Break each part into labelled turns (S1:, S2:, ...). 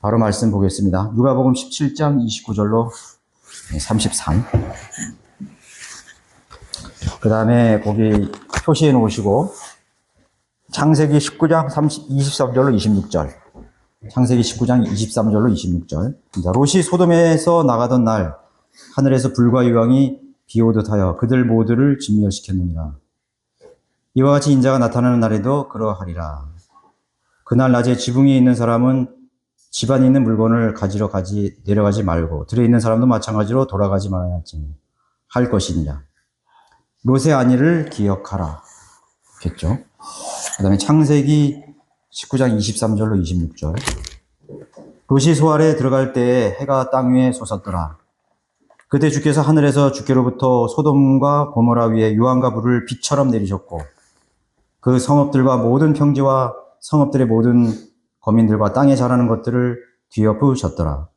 S1: 바로 말씀 보겠습니다. 누가복음 17장 29절로 33. 그 다음에 거기 표시해 놓으시고 창세기 19장 23절로 26절. 창세기 19장 23절로 26절. 롯이 소돔에서 나가던 날 하늘에서 불과 유황이 비오듯 하여 그들 모두를 진멸시켰느니라. 이와 같이 인자가 나타나는 날에도 그러하리라. 그날 낮에 지붕에 있는 사람은 집안에 있는 물건을 가지러 내려가지 말고 들에 있는 사람도 마찬가지로 돌아가지 말아야지 할 것이니라. 롯의 안위를 기억하라. 겠죠. 그 다음에 창세기 19장 23절로 26절. 롯이 소알에 들어갈 때에 해가 땅 위에 솟았더라. 그때 주께서 하늘에서 주께로부터 소돔과 고모라 위에 유황과 불을 비처럼 내리셨고 그 성읍들과 모든 평지와 성읍들의 모든 거민들과 땅에 자라는 것들을 뒤엎으셨더라.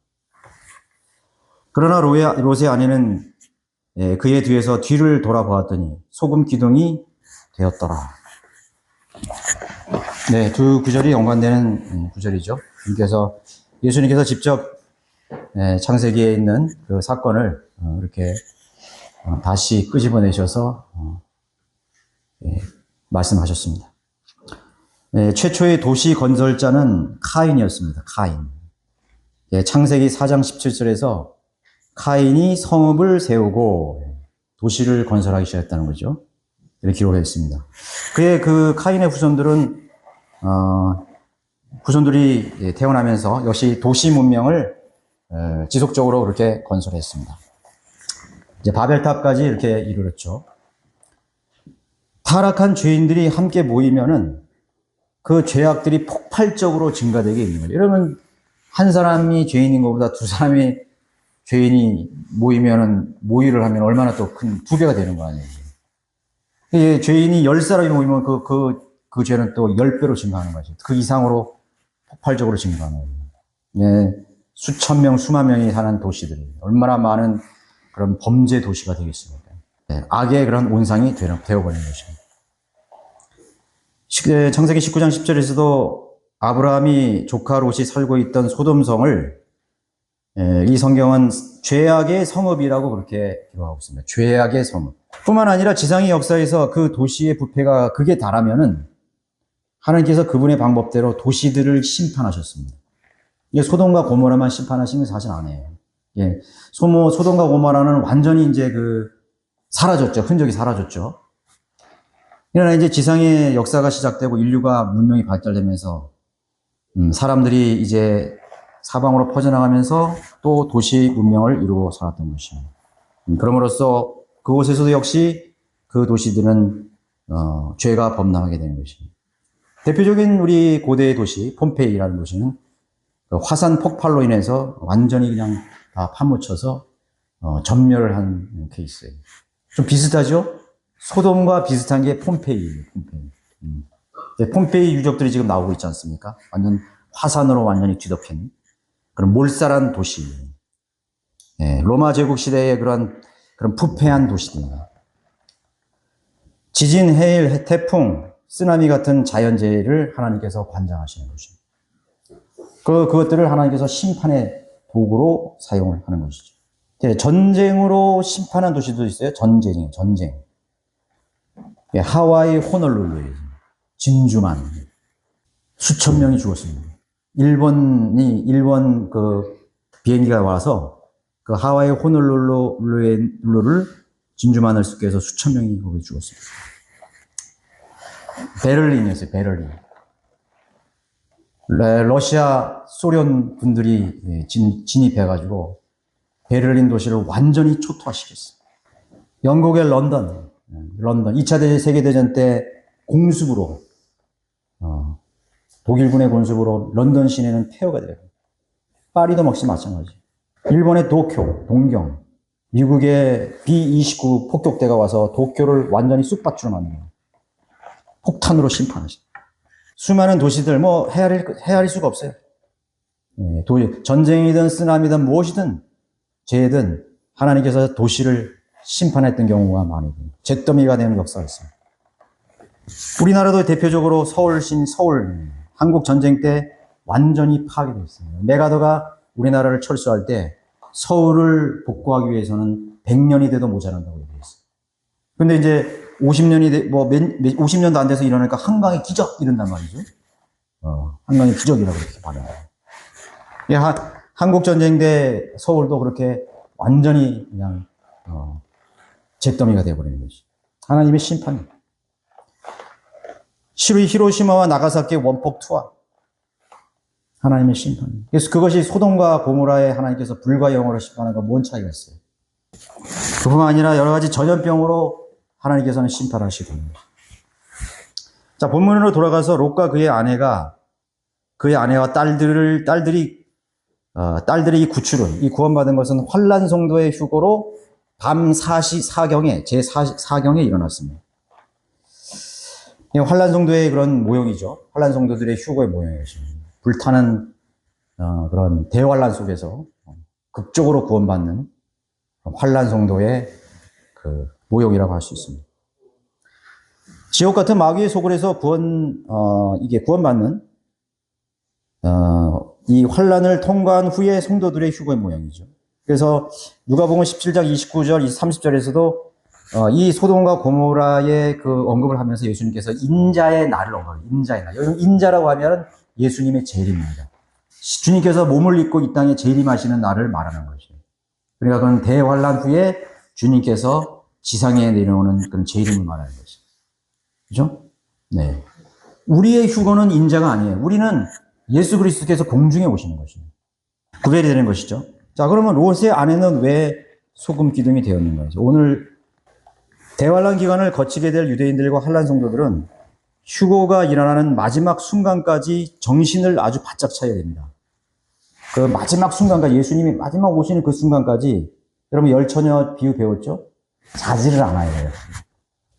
S1: 그러나 롯의 아내는 그의 뒤에서 뒤를 돌아보았더니 소금 기둥이 되었더라. 네, 두 구절이 연관되는 구절이죠. 예수님께서 직접 창세기에 있는 그 사건을 이렇게 다시 끄집어내셔서 말씀하셨습니다. 최초의 도시 건설자는 카인이었습니다. 카인. 창세기 4장 17절에서 카인이 성읍을 세우고 도시를 건설하기 시작했다는 거죠. 이렇게 기록되어 있습니다. 그 카인의 후손들이 태어나면서 역시 도시 문명을 지속적으로 그렇게 건설했습니다. 이제 바벨탑까지 이렇게 이르렀죠. 타락한 죄인들이 함께 모이면은 그 죄악들이 폭발적으로 증가되게 있는 거예요. 이러면 한 사람이 죄인인 것보다 두 사람이 죄인이 모의를 하면 얼마나 또 큰 두 배가 되는 거 아니에요. 죄인이 10사람이 모이면 그 죄는 또 10배로 증가하는 거죠. 그 이상으로 폭발적으로 증가하는 거예요. 수천 명, 수만 명이 사는 도시들이 얼마나 많은 그런 범죄 도시가 되겠습니까? 악의 그런 온상이 되어버리는 것입니다. 창세기 19장 10절에서도 아브라함이 조카 롯이 살고 있던 소돔성을 이 성경은 죄악의 성읍이라고 그렇게 기록하고 있습니다. 죄악의 성읍. 뿐만 아니라 지상의 역사에서 그 도시의 부패가 극에 달하면은 하나님께서 그분의 방법대로 도시들을 심판하셨습니다. 소돔과 고모라만 심판하신 게 사실 아니에요. 소돔과 고모라는 완전히 이제 사라졌죠. 흔적이 사라졌죠. 그러나 이제 지상의 역사가 시작되고 인류가 문명이 발달되면서 사람들이 이제 사방으로 퍼져나가면서 또 도시 문명을 이루고 살았던 것입니다. 그럼으로써 그곳에서도 역시 그 도시들은 죄가 범람하게 되는 것입니다. 대표적인 우리 고대의 도시 폼페이라는 도시는 화산 폭발로 인해서 완전히 그냥 다 파묻혀서 전멸을 한 케이스예요. 좀 비슷하죠? 소돔과 비슷한 게 폼페이예요. 폼페이 유적들이 지금 나오고 있지 않습니까? 완전 화산으로 완전히 뒤덮인 그런 몰살한 도시. 로마 제국 시대의 그런 부패한 도시입니다. 지진, 해일, 태풍, 쓰나미 같은 자연재해를 하나님께서 관장하시는 것입니다. 그것들을 하나님께서 심판의 도구로 사용을 하는 것이죠. 전쟁으로 심판한 도시도 있어요. 전쟁. 하와이 호놀룰루에 진주만 수천 명이 죽었습니다. 일본 비행기가 와서 그 하와이 호놀룰루를 진주만을 습게 해서 수천 명이 거기 죽었습니다. 베를린이었어요. 베를린. 러시아, 소련 군들이 진입해가지고 베를린 도시를 완전히 초토화시켰어요. 영국의 런던 2차 세계대전 때 공습으로 독일군의 공습으로 런던 시내는 폐허가 돼요. 파리도 역시 마찬가지. 일본의 동경, 미국의 B-29 폭격대가 와서 도쿄를 완전히 쑥밭으로 만들어요. 폭탄으로 심판하시죠. 수많은 도시들 헤아릴 수가 없어요. 전쟁이든 쓰나미든 무엇이든 죄든 하나님께서 도시를 심판했던 경우가 많이 됩니다. 잿더미가 되는 역사가 있습니다. 우리나라도 대표적으로 서울 한국 전쟁 때 완전히 파괴됐습니다. 메가더가 우리나라를 철수할 때 서울을 복구하기 위해서는 100년이 돼도 모자란다고 얘기했어요. 근데 이제 50년도 안 돼서 일어나니까 한강의 기적 이런단 말이죠. 한강의 기적이라고 그렇게 받아요. 한국전쟁 때 서울도 그렇게 완전히 그냥, 잿더미가 되어버리는 것이. 하나님의 심판입니다. 히로시마와 나가사키의 원폭 투하. 하나님의 심판. 그래서 그것이 소돔과 고모라에 하나님께서 불과 영으로 심판한 건 뭔 차이가 있어요? 그뿐만 아니라 여러 가지 전염병으로 하나님께서는 심판하시고. 자, 본문으로 돌아가서 롯과 그의 아내와 딸들이 이 구출은, 이 구원받은 것은 환란 성도의 휴거로 밤 4시경에, 제4경에 일어났습니다. 환란 성도의 그런 모형이죠. 환란 성도들의 휴거의 모형이었습니다. 불타는 그런 대환란 속에서 극적으로 구원받는 환란 성도의 그 모형이라고 할 수 있습니다. 지옥 같은 마귀의 속을 해서 구원받는 이 환란을 통과한 후에 성도들의 휴거의 모양이죠. 그래서 누가복음 17장 29절, 30절에서도 이 소돔과 고모라의 그 언급을 하면서 예수님께서 인자의 날을 언급해요. 인자의 날. 여러분, 인자라고 하면 예수님의 재림입니다. 주님께서 몸을 입고 이 땅에 재림하시는 날을 말하는 것이에요. 그러니까 그건 대환란 후에 주님께서 지상에 내려오는 그런 재림을 말하는 것이에요. 그죠? 네. 우리의 휴거는 인자가 아니에요. 우리는 예수 그리스도께서 공중에 오시는 것입니다. 구별이 되는 것이죠. 자, 그러면 롯의 아내는 왜 소금 기둥이 되었는가? 오늘 대환란 기간을 거치게 될 유대인들과 환란 성도들은 휴거가 일어나는 마지막 순간까지 정신을 아주 바짝 차려야 됩니다. 그 마지막 순간까지, 예수님이 마지막 오시는 그 순간까지, 여러분 열처녀 비유 배웠죠? 자지를 않아야 해요.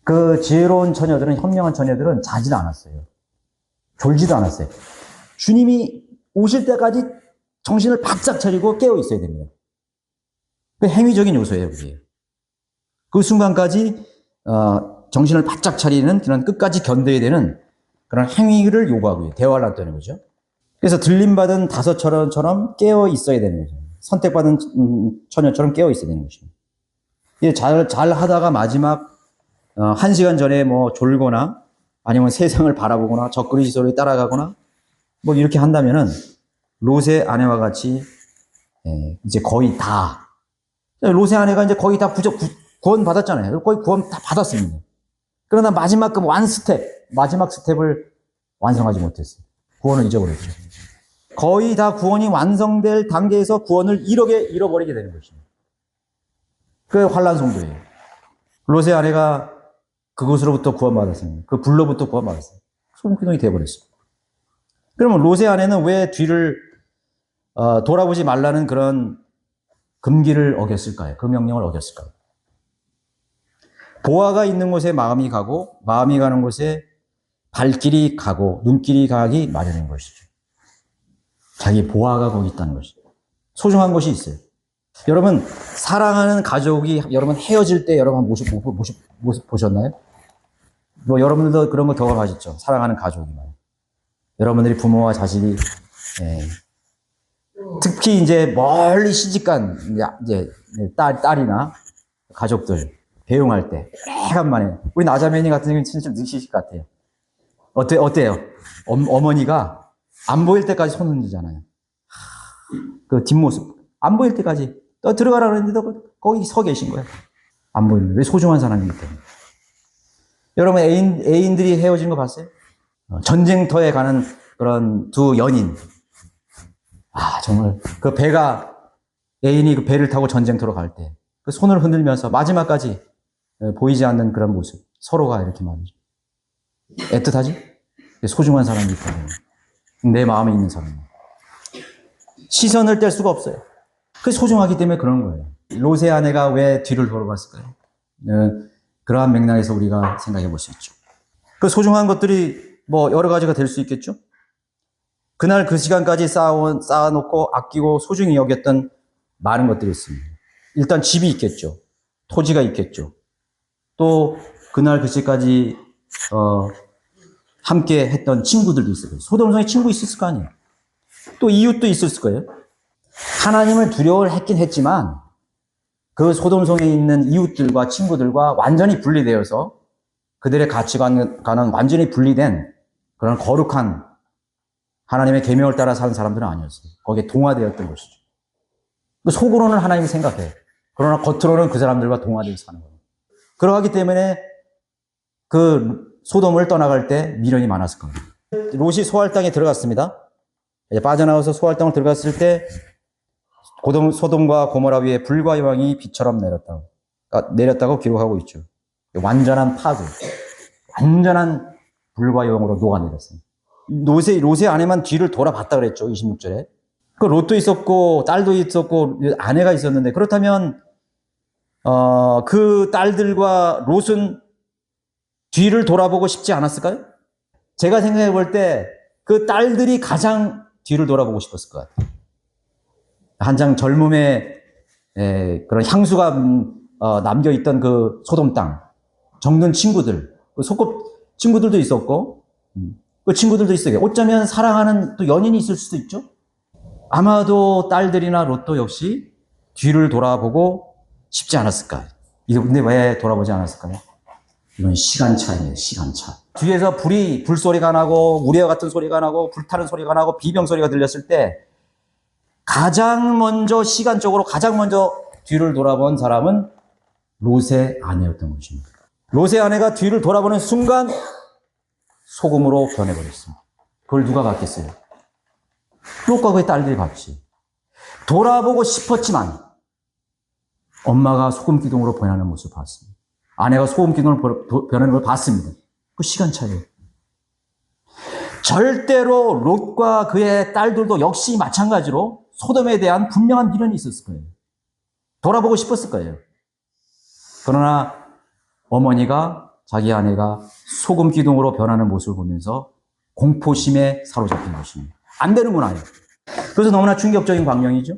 S1: 그 지혜로운 처녀들은, 현명한 처녀들은 자지를 않았어요. 졸지도 않았어요. 주님이 오실 때까지 정신을 바짝 차리고 깨어 있어야 됩니다. 그 행위적인 요소예요, 그게. 그 순간까지 정신을 바짝 차리는 그런 끝까지 견뎌야 되는 그런 행위를 요구하고요. 대화를 하는 거죠. 그래서 들림받은 다섯 처녀처럼 깨어 있어야 되는 거죠. 선택받은 처녀처럼 깨어 있어야 되는 것입니다. 잘 하다가 마지막 1시간 전에 뭐 졸거나 아니면 세상을 바라보거나 적그리스 소리에 따라가거나 뭐 이렇게 한다면은 롯의 아내와 같이 이제 거의 다 롯의 아내가 이제 거의 다 구원 받았잖아요. 거의 구원 다 받았습니다. 그러나 마지막 마지막 스텝을 완성하지 못했어요. 구원을 잊어버렸죠. 거의 다 구원이 완성될 단계에서 구원을 잃어버리게 되는 것입니다. 그게 환란 성도예요. 롯의 아내가 그곳으로부터 구원받았습니다. 그 불로부터 구원받았어요. 소금기둥이 되어버렸어요. 그러면 롯의 아내는 왜 뒤를 돌아보지 말라는 그런 금기를 어겼을까요? 그 명령을 어겼을까요? 보아가 있는 곳에 마음이 가고 마음이 가는 곳에 발길이 가고 눈길이 가기 마련인 것이죠. 자기 보아가 거기 있다는 것이죠. 소중한 것이 있어요. 여러분, 사랑하는 가족이 여러분 헤어질 때 여러분 모습 보셨나요? 뭐 여러분들도 그런 거 경험하셨죠? 사랑하는 가족이만. 여러분들이 부모와 자식이 특히 이제 멀리 시집간 이제 딸이나 가족들 배웅할 때 오래간만에 우리 나자매니 같은 경우는 진짜 좀 느끼실 것 같아요. 어때요? 어머니가 안 보일 때까지 손 흔들잖아요. 그 뒷모습 안 보일 때까지 너 들어가라 그랬는데도 거기 서 계신 거예요. 안 보이는 왜 소중한 사람이기 때문에. 여러분 애인들이 헤어진 거 봤어요? 전쟁터에 가는 그런 두 연인. 정말 그 애인이 그 배를 타고 전쟁터로 갈 때 그 손을 흔들면서 마지막까지 보이지 않는 그런 모습. 서로가 이렇게 말이죠. 애틋하지? 소중한 사람이기 때문에. 내 마음에 있는 사람. 시선을 뗄 수가 없어요. 그 소중하기 때문에 그런 거예요. 롯의 아내가 왜 뒤를 돌아봤을까요? 그러한 맥락에서 우리가 생각해 볼 수 있죠. 그 소중한 것들이 뭐 여러 가지가 될 수 있겠죠? 그날 그 시간까지 쌓아놓고 아끼고 소중히 여겼던 많은 것들이 있습니다. 일단 집이 있겠죠. 토지가 있겠죠. 또 그날 그 시까지 함께 했던 친구들도 있을 거예요. 소돔성에 친구 있었을 거 아니에요. 또 이웃도 있었을 거예요. 하나님을 두려워했긴 했지만 그 소돔성에 있는 이웃들과 친구들과 완전히 분리되어서 그들의 가치관과는 완전히 분리된 그런 거룩한 하나님의 계명을 따라 사는 사람들은 아니었어요. 거기에 동화되었던 것이죠. 속으로는 하나님을 생각해요. 그러나 겉으로는 그 사람들과 동화되어 사는 거예요. 그러하기 때문에 그 소돔을 떠나갈 때 미련이 많았을 겁니다. 롯이 소알 땅에 들어갔습니다. 빠져나와서 소알 땅을 들어갔을 때 소돔과 고모라 위에 불과 여왕이 비처럼 내렸다고 기록하고 있죠. 완전한 파괴, 완전한 불과 여왕으로 녹아내렸습니다. 롯의 아내만 뒤를 돌아봤다 그랬죠. 26절에. 그 롯도 있었고 딸도 있었고 아내가 있었는데 그렇다면 그 딸들과 롯은 뒤를 돌아보고 싶지 않았을까요? 제가 생각해 볼 때 그 딸들이 가장 뒤를 돌아보고 싶었을 것 같아요. 한창 젊음의 그런 향수가 남겨있던 그 소돔 땅, 정든 친구들, 그 소꿉 친구들도 있었고, 그 친구들도 있어요. 어쩌면 사랑하는 또 연인이 있을 수도 있죠. 아마도 딸들이나 롯도 역시 뒤를 돌아보고 싶지 않았을까요? 근데 왜 돌아보지 않았을까요? 이건 시간차입니다. 시간차. 뒤에서 불소리가 나고 우레와 같은 소리가 나고 불타는 소리가 나고 비명소리가 들렸을 때 가장 먼저 시간적으로 가장 먼저 뒤를 돌아본 사람은 롯의 아내였던 것입니다. 롯의 아내가 뒤를 돌아보는 순간 소금으로 변해버렸습니다. 그걸 누가 봤겠어요? 롯과 그의 딸들이 봤지. 돌아보고 싶었지만 엄마가 소금 기둥으로 변하는 모습을 봤습니다. 아내가 소금 기둥으로 변하는 걸 봤습니다. 그 시간차예요. 절대로 롯과 그의 딸들도 역시 마찬가지로 소돔에 대한 분명한 미련이 있었을 거예요. 돌아보고 싶었을 거예요. 그러나 어머니가 자기 아내가 소금 기둥으로 변하는 모습을 보면서 공포심에 사로잡힌 것입니다. 안 되는구나. 그래서 너무나 충격적인 광경이죠.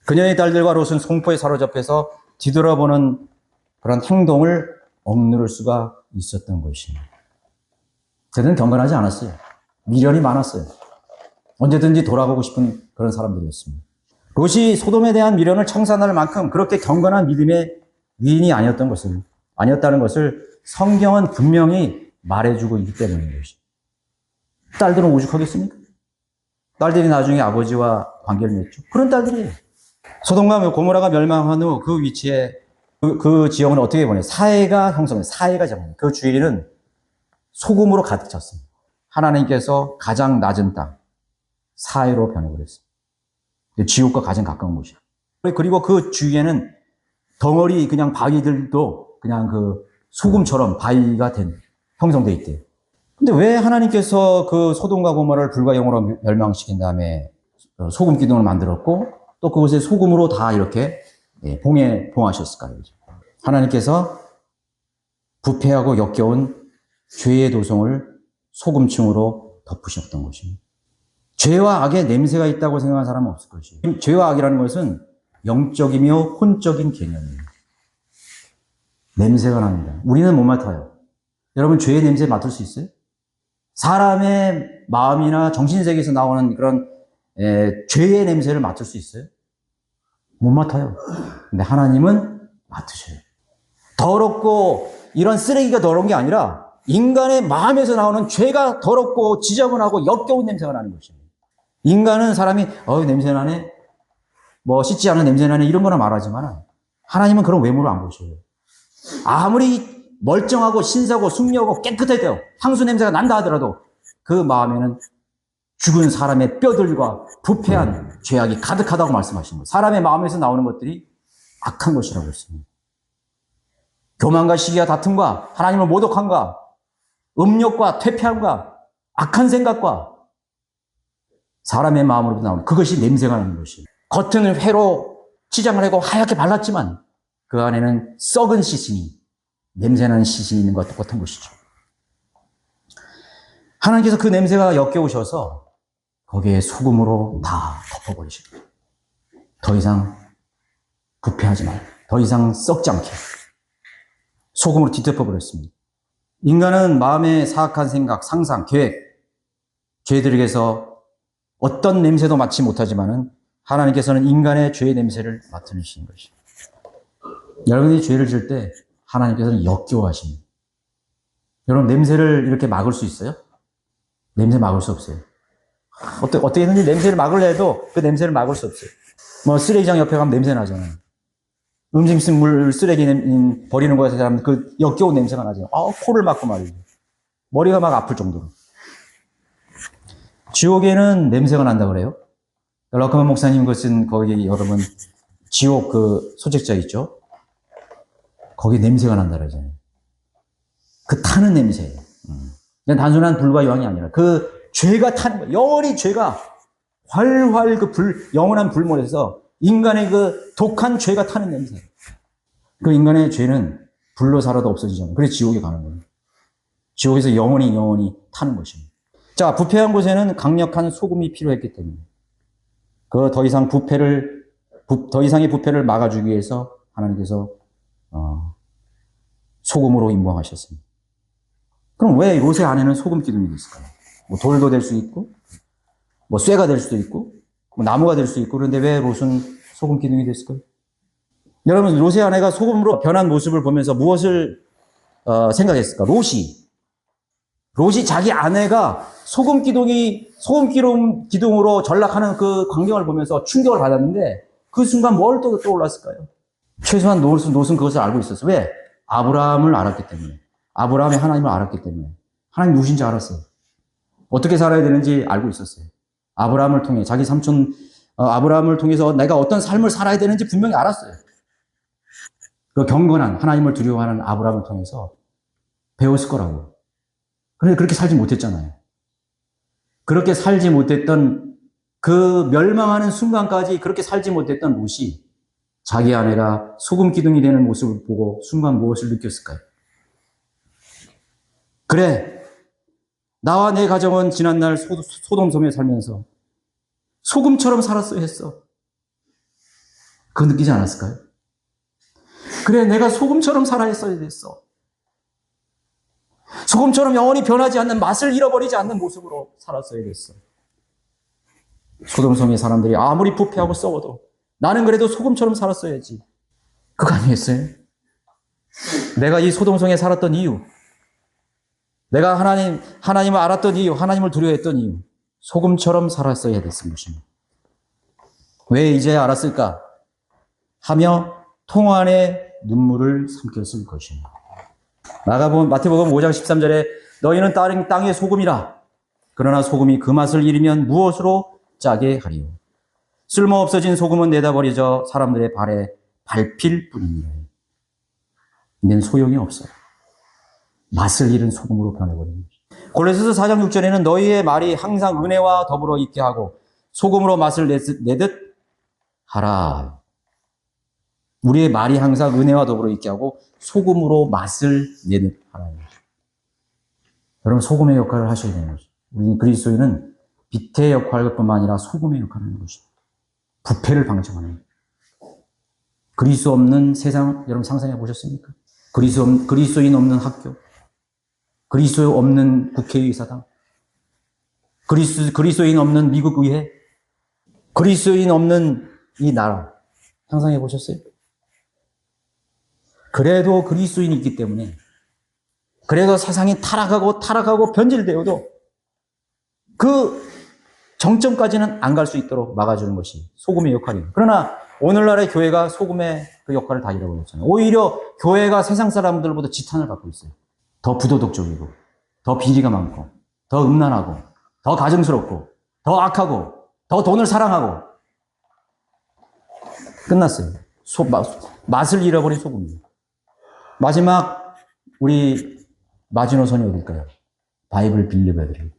S1: 그녀의 딸들과 롯은 공포에 사로잡혀서 뒤돌아보는 그런 행동을 억누를 수가 있었던 것입니다. 그들은 경건하지 않았어요. 미련이 많았어요. 언제든지 돌아보고 싶은 그런 사람들이었습니다. 롯이 소돔에 대한 미련을 청산할 만큼 그렇게 경건한 믿음의 위인이 아니었다는 것을 성경은 분명히 말해주고 있기 때문인 것이죠. 딸들은 오죽하겠습니까? 딸들이 나중에 아버지와 관계를 맺죠. 그런 딸들이에요. 소돔과 고모라가 멸망한 후 그 위치에 그 지역은 어떻게 보내? 사해가 형성돼. 사해가 정해. 그 주위는 소금으로 가득 찼습니다. 하나님께서 가장 낮은 땅, 사해로 변해버렸어요. 지옥과 가장 가까운 곳이에요. 그리고 그 주위에는 덩어리 그냥 바위들도 그냥 그 소금처럼 바위가 형성돼 있대요. 근데 왜 하나님께서 그 소돔과 고모라를 불과 영으로 멸망시킨 다음에 소금 기둥을 만들었고 또 그곳에 소금으로 다 이렇게 봉하셨을까요? 하나님께서 부패하고 역겨운 죄의 도성을 소금층으로 덮으셨던 것입니다. 죄와 악의 냄새가 있다고 생각하는 사람은 없을 것이에요. 죄와 악이라는 것은 영적이며 혼적인 개념이에요. 냄새가 납니다. 우리는 못 맡아요. 여러분 죄의 냄새 맡을 수 있어요? 사람의 마음이나 정신세계에서 나오는 그런 죄의 냄새를 맡을 수 있어요? 못 맡아요. 근데 하나님은 맡으셔요. 더럽고 이런 쓰레기가 더러운 게 아니라 인간의 마음에서 나오는 죄가 더럽고 지저분하고 역겨운 냄새가 나는 것입니다. 인간은 사람이 냄새나네, 씻지 않은 냄새나네 이런 거나 말하지만 하나님은 그런 외모를 안 보셔요. 아무리 멀쩡하고 신사고 숙녀하고 깨끗해도 향수 냄새가 난다 하더라도 그 마음에는 죽은 사람의 뼈들과 부패한 죄악이 가득하다고 말씀하신 거예요. 사람의 마음에서 나오는 것들이 악한 것이라고 했습니다. 교만과 시기와 다툼과 하나님을 모독함과 음욕과 퇴폐함과 악한 생각과 사람의 마음으로부터 나오는 그것이 냄새가 나는 것이에요. 겉은 회로 치장을 하고 하얗게 발랐지만 그 안에는 썩은 시신이 냄새나는 시신이 있는 것과 똑같은 것이죠. 하나님께서 그 냄새가 역겨우셔서 거기에 소금으로 다 덮어버리시고 더 이상 부패하지 말고 더 이상 썩지 않게 소금으로 뒤덮어버렸습니다. 인간은 마음의 사악한 생각, 상상, 계획, 죄들에게서 어떤 냄새도 맡지 못하지만은 하나님께서는 인간의 죄의 냄새를 맡으시는 것이에요. 여러분이 죄를 질 때 하나님께서는 역겨워하십니다. 여러분 냄새를 이렇게 막을 수 있어요? 냄새 막을 수 없어요. 어떻게든지 냄새를 막으려 해도 그 냄새를 막을 수 없어요. 뭐 쓰레기장 옆에 가면 냄새 나잖아요. 음식물 쓰레기 버리는 곳에서 사람 그 역겨운 냄새가 나잖아요. 코를 막고 말이죠. 머리가 막 아플 정도로. 지옥에는 냄새가 난다 그래요. 럭커먼 목사님 것은 거기 여러분 지옥 그 소책자 있죠? 거기 냄새가 난다 그러잖아요. 그 타는 냄새예요. 그냥 단순한 불과 여왕이 아니라 그 죄가 타는 거예요. 영원히 죄가 활활 그 영원한 불못에서 인간의 그 독한 죄가 타는 냄새. 그 인간의 죄는 불로 살아도 없어지잖아요. 그래서 지옥에 가는 거예요. 지옥에서 영원히 타는 것입니다. 자, 부패한 곳에는 강력한 소금이 필요했기 때문에 더 이상의 부패를 막아주기 위해서 하나님께서 소금으로 임무하셨습니다. 그럼 왜 롯의 안에는 소금 기둥이 있을까요? 뭐 돌도 될 수 있고, 뭐 쇠가 될 수도 있고, 뭐 나무가 될 수 있고, 그런데 왜 롯은 소금 기둥이 됐을까요? 여러분, 롯의 아내가 소금으로 변한 모습을 보면서 무엇을 생각했을까? 롯이 자기 아내가 소금 기둥으로 전락하는 그 광경을 보면서 충격을 받았는데 그 순간 뭘 떠올랐을까요? 최소한 롯은 그것을 알고 있었어요. 왜? 아브라함을 알았기 때문에. 아브라함이 하나님을 알았기 때문에. 하나님 누구신지 알았어요. 어떻게 살아야 되는지 알고 있었어요. 아브라함을 통해 자기 삼촌 아브라함을 통해서 내가 어떤 삶을 살아야 되는지 분명히 알았어요. 그 경건한 하나님을 두려워하는 아브라함을 통해서 배웠을 거라고. 그런데 그렇게 살지 못했잖아요. 그렇게 살지 못했던 그 멸망하는 순간까지 그렇게 살지 못했던 롯이 자기 아내가 소금 기둥이 되는 모습을 보고 순간 무엇을 느꼈을까요? 그래, 나와 내 가정은 지난날 소돔섬에 살면서 소금처럼 살았어야 했어. 그거 느끼지 않았을까요? 그래, 내가 소금처럼 살아야 됐어. 소금처럼 영원히 변하지 않는 맛을 잃어버리지 않는 모습으로 살았어야 됐어. 소돔섬의 사람들이 아무리 부패하고 썩어도 나는 그래도 소금처럼 살았어야지. 그거 아니겠어요? 내가 이 소돔성에 살았던 이유, 내가 하나님을 알았던 이유, 하나님을 두려워했던 이유, 소금처럼 살았어야 됐을 것입니다. 왜 이제 알았을까? 하며 통 안에 눈물을 삼켰을 것입니다. 마태복음 5장 13절에 너희는 땅의 소금이라. 그러나 소금이 그 맛을 잃으면 무엇으로 짜게 하리요. 쓸모없어진 소금은 내다 버려져 사람들의 발에 밟힐 뿐이니라. 이제는 소용이 없어요. 맛을 잃은 소금으로 변해버린 것입니다. 골로새서 4장 6절에는 너희의 말이 항상 은혜와 더불어 있게 하고 소금으로 맛을 내듯 하라. 우리의 말이 항상 은혜와 더불어 있게 하고 소금으로 맛을 내듯 하라. 여러분, 소금의 역할을 하셔야 되는 것입니다. 우리는 그리스도인은 빛의 역할뿐만 아니라 소금의 역할을 하는 것입니다. 부패를 방정하는. 그리스도 없는 세상, 여러분 상상해 보셨습니까? 그리스도인 없는 학교, 그리스도 없는 국회의사당, 그리스도인 없는 미국 의회, 그리스도인 없는 이 나라, 상상해 보셨어요? 그래도 그리스도인이 있기 때문에, 그래도 세상이 타락하고 변질되어도 그 정점까지는 안 갈 수 있도록 막아주는 것이 소금의 역할이에요. 그러나 오늘날의 교회가 소금의 그 역할을 다 잃어버렸잖아요. 오히려 교회가 세상 사람들보다 지탄을 받고 있어요. 더 부도덕적이고, 더 비리가 많고, 더 음란하고, 더 가증스럽고, 더 악하고, 더 돈을 사랑하고. 끝났어요. 맛을 잃어버린 소금이에요. 마지막 우리 마지노선이 어딜까요? 바이블 빌리버들이에요.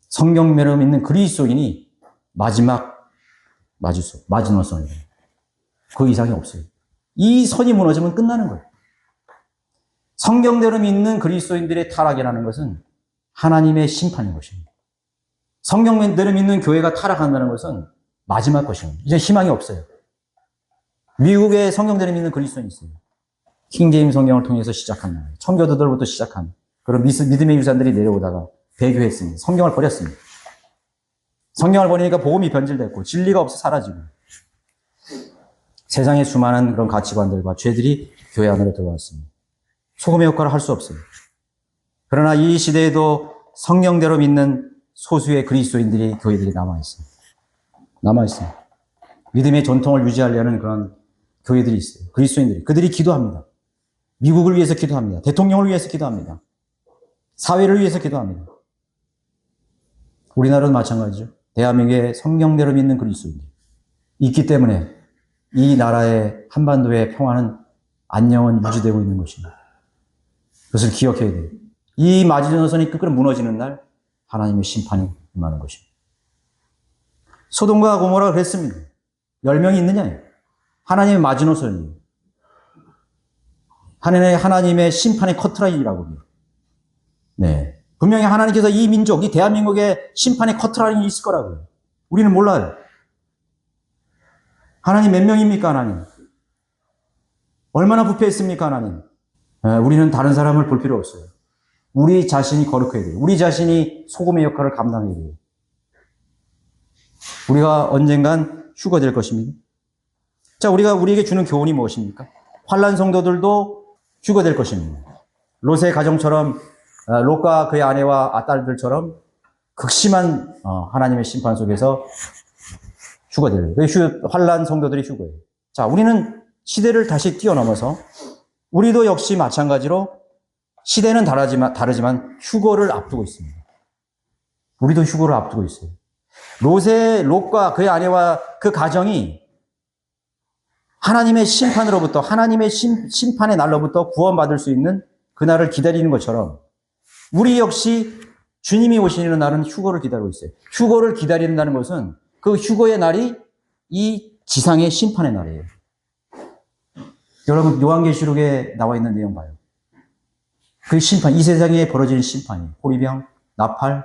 S1: 성경매를 믿는 그리스도인이 마지막 마지노선이에요. 그 이상이 없어요. 이 선이 무너지면 끝나는 거예요. 성경대로 믿는 그리스도인들의 타락이라는 것은 하나님의 심판인 것입니다. 성경대로 믿는 교회가 타락한다는 것은 마지막 것입니다. 이제 희망이 없어요. 미국에 성경대로 믿는 그리스도인이 있어요. 킹제임스 성경을 통해서 시작한 나라예요. 청교도들부터 시작한 그런 믿음의 유산들이 내려오다가 배교했습니다. 성경을 버렸습니다. 성경을 보니까 복음이 변질됐고 진리가 없어 사라지고 세상의 수많은 그런 가치관들과 죄들이 교회 안으로 들어왔습니다. 소금의 역할을 할 수 없어요. 그러나 이 시대에도 성령대로 믿는 소수의 그리스도인들이 교회들이 남아있습니다. 남아있습니다. 믿음의 전통을 유지하려는 그런 교회들이 있어요. 그리스도인들이. 그들이 기도합니다. 미국을 위해서 기도합니다. 대통령을 위해서 기도합니다. 사회를 위해서 기도합니다. 우리나라도 마찬가지죠. 대한민국의 성령대로 믿는 그리스도인들이 있기 때문에 이 나라의 한반도의 평화는 안녕은 유지되고 있는 것입니다. 그것을 기억해야 돼요. 이 마지노선이 끝으로 무너지는 날 하나님의 심판이 임하는 것입니다. 소돔과 고모라가 그랬습니다. 10명이 있느냐? 하나님의 마지노선이에요. 하나님의 심판의 커트라인이라고 해요. 네. 분명히 하나님께서 이 민족, 이 대한민국의 심판의 커트라인이 있을 거라고요. 우리는 몰라요. 하나님 몇 명입니까, 하나님? 얼마나 부패했습니까, 하나님? 우리는 다른 사람을 볼 필요 없어요. 우리 자신이 거룩해야 돼요. 우리 자신이 소금의 역할을 감당해야 돼요. 우리가 언젠간 휴거될 것입니다. 자, 우리에게 주는 교훈이 무엇입니까? 환난 성도들도 휴거될 것입니다. 롯의 가정처럼, 롯과 그의 아내와 아딸들처럼 극심한 하나님의 심판 속에서 휴거될 거예요. 환난 성도들이 휴거예요. 자, 우리는 시대를 다시 뛰어넘어서 우리도 역시 마찬가지로 시대는 다르지만 휴거를 앞두고 있습니다. 우리도 휴거를 앞두고 있어요. 롯과 그의 아내와 그 가정이 하나님의 심판으로부터, 하나님의 심판의 날로부터 구원받을 수 있는 그날을 기다리는 것처럼 우리 역시 주님이 오시는 날은 휴거를 기다리고 있어요. 휴거를 기다린다는 것은 그 휴거의 날이 이 지상의 심판의 날이에요. 여러분, 요한계시록에 나와 있는 내용 봐요. 그 심판, 이 세상에 벌어지는 심판이 호리병, 나팔,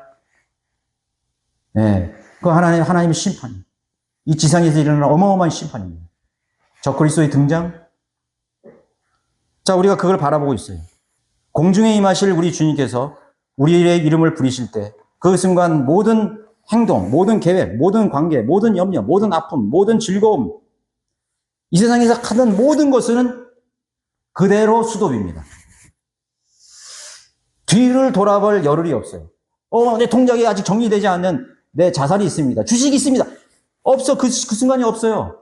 S1: 네, 그 하나님의 심판이 이 지상에서 일어나는 어마어마한 심판입니다. 적그리스도의 등장. 자, 우리가 그걸 바라보고 있어요. 공중에 임하실 우리 주님께서 우리의 이름을 부리실 때 그 순간 모든 행동, 모든 계획, 모든 관계, 모든 염려, 모든 아픔, 모든 즐거움, 이 세상에서 하던 모든 것은 그대로 수도입니다. 뒤를 돌아볼 여를이 없어요. 내 통장에 아직 정리되지 않는 내 자산이 있습니다. 주식이 있습니다. 없어. 그 순간이 없어요.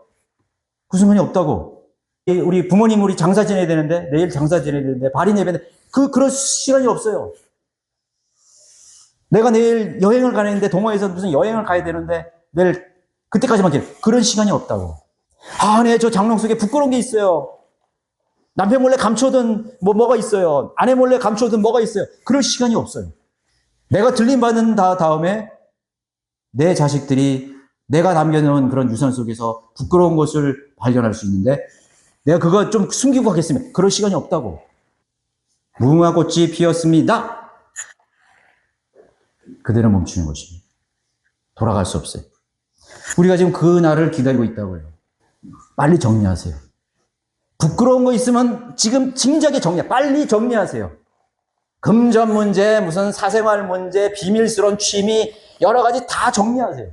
S1: 그 순간이 없다고. 우리 부모님 우리 장사 지내야 되는데, 내일 장사 지내야 되는데, 발인 예배는 그럴 시간이 없어요. 내가 내일 여행을 가는데, 동호회에서 무슨 여행을 가야 되는데, 내일 그때까지만 그런 시간이 없다고. 네, 저 장롱 속에 부끄러운 게 있어요. 남편 몰래 감춰둔 뭐가 있어요. 아내 몰래 감춰둔 뭐가 있어요. 그럴 시간이 없어요. 내가 들림받은 다음에 내 자식들이 내가 남겨놓은 그런 유산 속에서 부끄러운 것을 발견할 수 있는데 내가 그거 좀 숨기고 가겠으면 그럴 시간이 없다고. 무궁화꽃이 피었습니다. 그대로 멈추는 것입니다. 돌아갈 수 없어요. 우리가 지금 그 날을 기다리고 있다고요. 빨리 정리하세요. 부끄러운 거 있으면 지금 진작에 빨리 정리하세요. 금전 문제, 무슨 사생활 문제, 비밀스러운 취미, 여러 가지 다 정리하세요.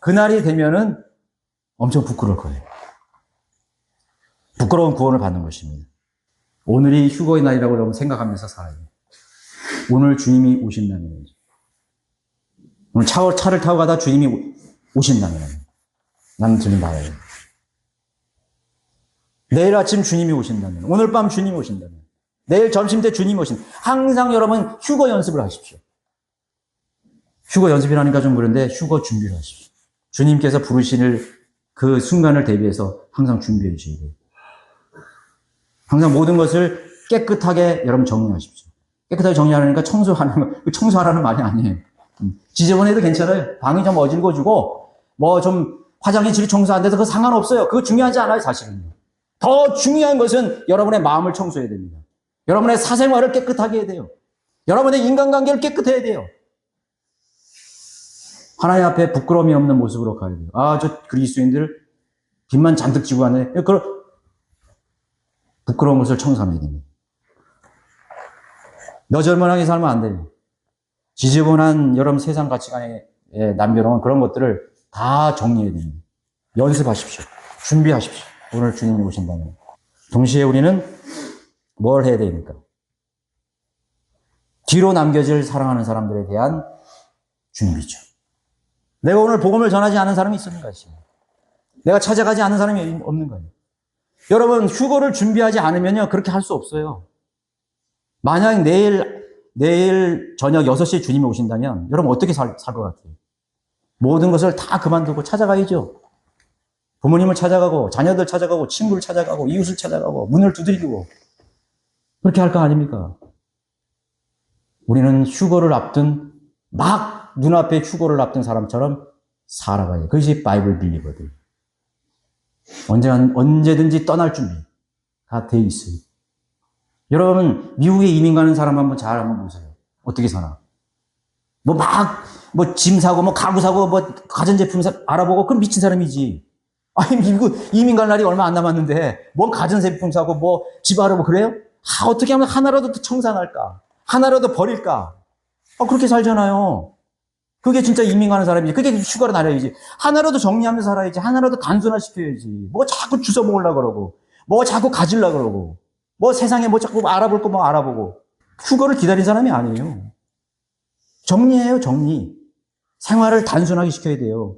S1: 그날이 되면은 엄청 부끄러울 거예요. 부끄러운 구원을 받는 것입니다. 오늘이 휴거의 날이라고 여러분 생각하면서 살아요. 오늘 주님이 오신다면, 오늘 차를 타고 가다 주님이 오신다면, 나는 주님 바라요. 내일 아침 주님이 오신다면, 오늘 밤 주님이 오신다면, 내일 점심 때 주님이 오신다면, 항상 여러분 휴거 연습을 하십시오. 휴거 연습이라니까 좀 그런데 휴거 준비를 하십시오. 주님께서 부르실 그 순간을 대비해서 항상 준비해 주셔야 돼요. 항상 모든 것을 깨끗하게 여러분 정리하십시오. 깨끗하게 정리하려니까 청소하라는 말이 아니에요. 지저분해도 괜찮아요. 방이 좀 어질거지고 좀 화장실이 청소 안 돼서 그거 상관없어요. 그거 중요하지 않아요, 사실은요. 더 중요한 것은 여러분의 마음을 청소해야 됩니다. 여러분의 사생활을 깨끗하게 해야 돼요. 여러분의 인간관계를 깨끗해야 돼요. 하나님 앞에 부끄러움이 없는 모습으로 가야 돼요. 저 그리스도인들 빚만 잔뜩 지고 가네. 부끄러운 것을 청산해야 됩니다. 너절만하게 살면 안 돼요. 지저분한 여러분 세상 가치관에 남겨놓은 그런 것들을 다 정리해야 됩니다. 연습하십시오. 준비하십시오. 오늘 주님이 오신다면. 동시에 우리는 뭘 해야 됩니까? 뒤로 남겨질 사랑하는 사람들에 대한 준비죠. 내가 오늘 복음을 전하지 않은 사람이 있었는가? 내가 찾아가지 않은 사람이 없는 거예요. 여러분, 휴거를 준비하지 않으면요, 그렇게 할 수 없어요. 만약 내일 저녁 6시에 주님이 오신다면, 여러분 어떻게 살 것 같아요? 모든 것을 다 그만두고 찾아가야죠. 부모님을 찾아가고, 자녀들 찾아가고, 친구를 찾아가고, 이웃을 찾아가고, 문을 두드리고, 그렇게 할 거 아닙니까? 우리는 휴거를 앞둔, 막 눈앞에 휴거를 앞둔 사람처럼 살아가요. 그것이 바이블 빌리버들. 언제든지 떠날 준비가 돼 있어요. 여러분, 미국에 이민 가는 사람 한번 보세요. 어떻게 사나? 짐 사고, 가구 사고, 가전제품 알아보고, 그럼 미친 사람이지. 아니, 미국 이민 갈 날이 얼마 안 남았는데, 가전제품 사고, 집 알아보고, 그래요? 어떻게 하면 하나라도 더 청산할까? 하나라도 버릴까? 그렇게 살잖아요. 그게 진짜 이민 가는 사람이지. 그게 휴가로 나려야지. 하나라도 정리하면서 살아야지. 하나라도 단순화시켜야지. 자꾸 주워 먹으려고 그러고. 자꾸 가지려고 그러고. 세상에 자꾸 알아볼 거 알아보고. 휴가를 기다린 사람이 아니에요. 정리해요, 정리. 생활을 단순하게 시켜야 돼요.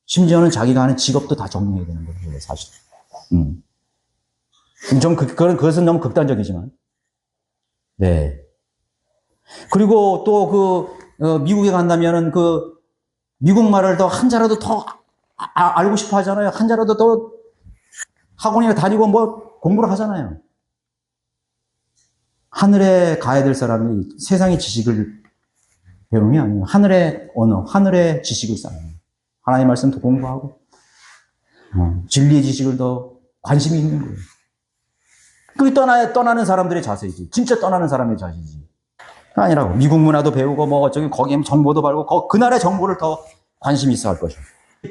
S1: 심지어는 자기가 하는 직업도 다 정리해야 되는 거예요, 사실. 그것은 너무 극단적이지만. 네. 그리고 또 미국에 간다면은 미국 말을 더 한자라도 더 알고 싶어 하잖아요. 한자라도 더 학원에 다니고 공부를 하잖아요. 하늘에 가야 될 사람이 세상의 지식을 배우는 게 아니에요. 하늘의 언어, 하늘의 지식을 쌓아요. 하나님의 말씀도 공부하고, 진리의 지식을 더 관심이 있는 거예요. 그게 떠나는 사람들의 자세이지. 진짜 떠나는 사람의 자세이지. 아니라고. 미국 문화도 배우고, 거기에 정보도 받고, 그 나라의 정보를 더 관심이 있어 할 것이고.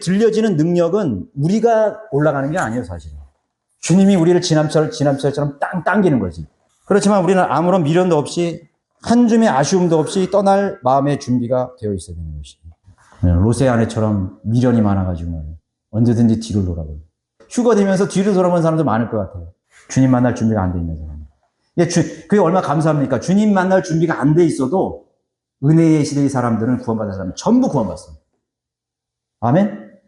S1: 들려지는 능력은 우리가 올라가는 게 아니에요, 사실은. 주님이 우리를 지남철처럼 당기는 거지. 그렇지만 우리는 아무런 미련도 없이, 한 줌의 아쉬움도 없이 떠날 마음의 준비가 되어 있어야 되는 것입니다. 롯의 아내처럼 미련이 많아가지고, 언제든지 뒤를 돌아보고. 휴가 되면서 뒤를 돌아보는 사람도 많을 것 같아요. 주님 만날 준비가 안 돼 있는 사람. 그게 얼마나 감사합니까? 주님 만날 준비가 안 돼 있어도 은혜의 시대의 사람들은 구원받은 사람은 전부 구원받았어요. 아멘?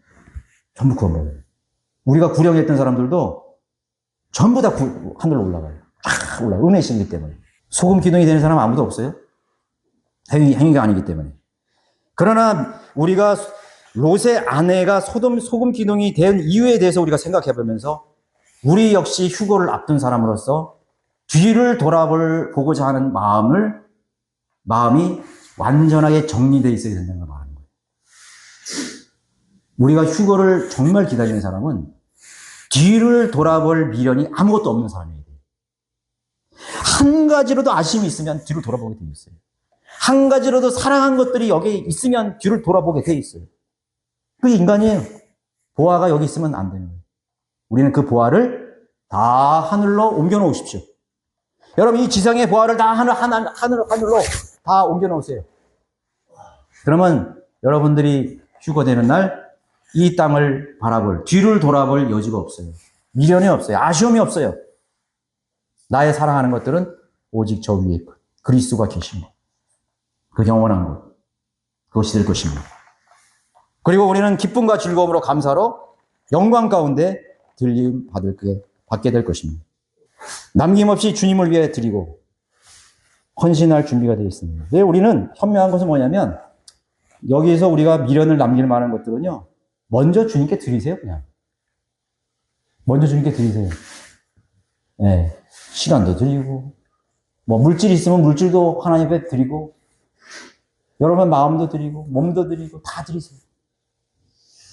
S1: 전부 구원받아요. 우리가 구령했던 사람들도 전부 다 하늘로 올라가요. 올라가요. 은혜의 시대이기 때문에. 소금 기둥이 되는 사람은 아무도 없어요. 행위가 아니기 때문에. 그러나 우리가 롯의 아내가 소금 기둥이 된 이유에 대해서 우리가 생각해 보면서 우리 역시 휴거를 앞둔 사람으로서 뒤를 돌아보고자 하는 마음이 완전하게 정리되어 있어야 된다는 걸 말하는 거예요. 우리가 휴거를 정말 기다리는 사람은 뒤를 돌아볼 미련이 아무것도 없는 사람이에요. 한 가지로도 아쉬움이 있으면 뒤를 돌아보게 돼 있어요. 한 가지로도 사랑한 것들이 여기 있으면 뒤를 돌아보게 돼 있어요. 그게 인간이에요. 보화가 여기 있으면 안 되는 거예요. 우리는 그 보화를 다 하늘로 옮겨 놓으십시오. 여러분, 이 지상의 보화를 다 하늘로 다 옮겨 놓으세요. 그러면 여러분들이 휴거되는 날 이 땅을 뒤를 돌아볼 여지가 없어요. 미련이 없어요. 아쉬움이 없어요. 나의 사랑하는 것들은 오직 저 위에 그리스도가 계신 것. 그 영원한 것. 그것이 될 것입니다. 그리고 우리는 기쁨과 즐거움으로 감사로 영광 가운데 들림 받게 될 것입니다. 남김없이 주님을 위해 드리고 헌신할 준비가 되어 있습니다. 네, 우리는 현명한 것은 뭐냐면 여기에서 우리가 미련을 남길 만한 것들은요. 먼저 주님께 드리세요. 그냥. 먼저 주님께 드리세요. 네, 시간도 드리고 물질이 있으면 물질도 하나님 앞에 드리고 여러분 마음도 드리고 몸도 드리고 다 드리세요.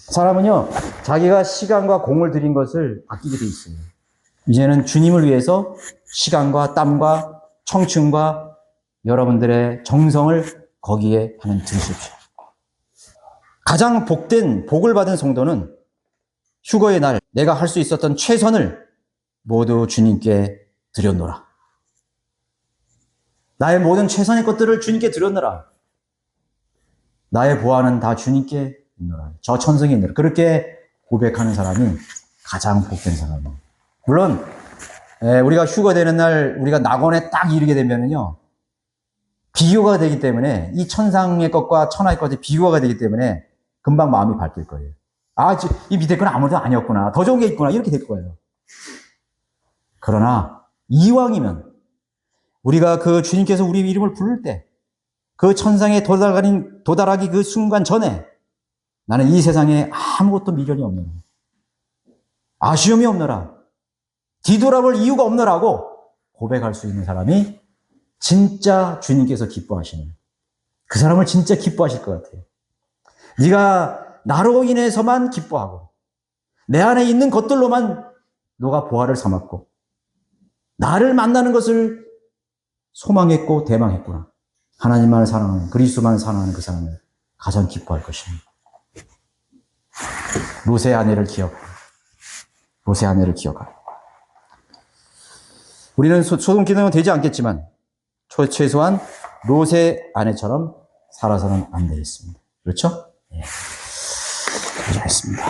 S1: 사람은요. 자기가 시간과 공을 들인 것을 아끼게 돼 있어요. 이제는 주님을 위해서 시간과 땀과 청춘과 여러분들의 정성을 거기에 드리십시오. 가장 복을 받은 성도는 휴거의 날 내가 할 수 있었던 최선을 모두 주님께 드렸노라. 나의 모든 최선의 것들을 주님께 드렸노라. 나의 보화는 다 주님께 있노라. 저 천성에 있노라. 그렇게 고백하는 사람이 가장 복된 사람이에요. 물론 우리가 휴가 되는 날 우리가 낙원에 딱 이르게 되면은요, 비교가 되기 때문에 이 천상의 것과 천하의 것이 비교가 되기 때문에 금방 마음이 바뀔 거예요. 아, 이 밑에 건 아무도 아니었구나. 더 좋은 게 있구나. 이렇게 될 거예요. 그러나 이왕이면 우리가 그 주님께서 우리 이름을 부를 때 그 천상에 도달하기 그 순간 전에 나는 이 세상에 아무것도 미련이 없노라. 아쉬움이 없노라. 뒤돌아볼 이유가 없노라고 고백할 수 있는 사람이 진짜 주님께서 기뻐하시는, 그 사람을 진짜 기뻐하실 것 같아요. 네가 나로 인해서만 기뻐하고 내 안에 있는 것들로만 너가 보화를 삼았고 나를 만나는 것을 소망했고 대망했구나. 하나님만을 사랑하는, 그리스도만을 사랑하는 그 사람을 가장 기뻐할 것입니다. 롯의 아내를 기억하라. 롯의 아내를 기억하라. 우리는 소돔 기능은 되지 않겠지만 최소한 롯의 아내처럼 살아서는 안 되겠습니다. 그렇죠? 네. 잘했습니다.